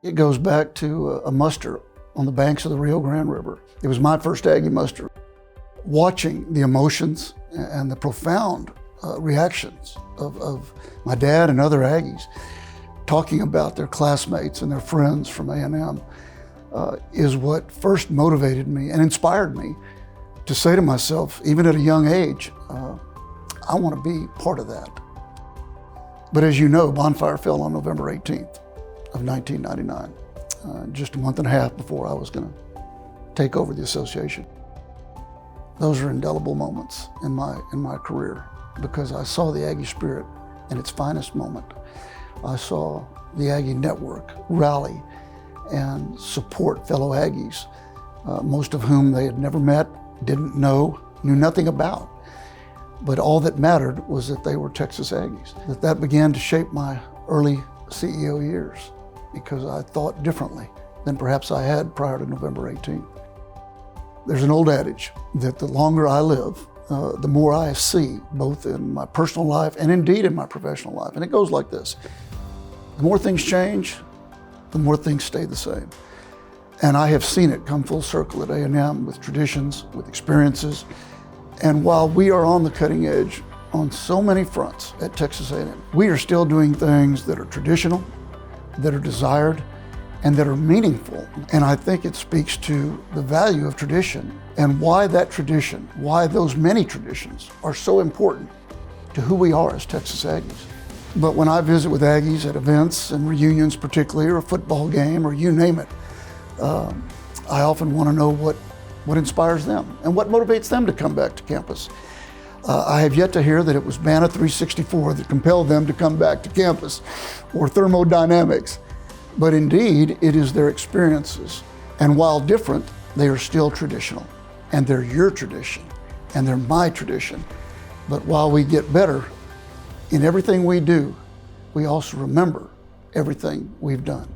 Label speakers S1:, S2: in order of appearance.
S1: It goes back to a muster on the banks of the Rio Grande River. It was my first Aggie muster. Watching the emotions and the profound reactions of my dad and other Aggies talking about their classmates and their friends from A&M is what first motivated me and inspired me to say to myself, even at a young age, I want to be part of that. But as you know, Bonfire fell on November 18th of 1999, just a month and a half before I was going to take over the association. Those are indelible moments in my career because I saw the Aggie spirit in its finest moment. I saw the Aggie network rally and support fellow Aggies, most of whom they had never met, didn't know, knew nothing about. But all that mattered was that they were Texas Aggies. That began to shape my early CEO years because I thought differently than perhaps I had prior to November 18th. There's an old adage that the longer I live, the more I see, both in my personal life and indeed in my professional life. And it goes like this. The more things change, the more things stay the same. And I have seen it come full circle at A&M with traditions, with experiences. And while we are on the cutting edge on so many fronts at Texas A&M, we are still doing things that are traditional, that are desired, and that are meaningful. And I think it speaks to the value of tradition and why that tradition, why those many traditions are so important to who we are as Texas Aggies. But when I visit with Aggies at events and reunions particularly, or a football game, or you name it, I often want to know what inspires them and what motivates them to come back to campus. I have yet to hear that it was Bana 364 that compelled them to come back to campus, or thermodynamics. But indeed, it is their experiences. And while different, they are still traditional. And they're your tradition, and they're my tradition. But while we get better in everything we do, we also remember everything we've done.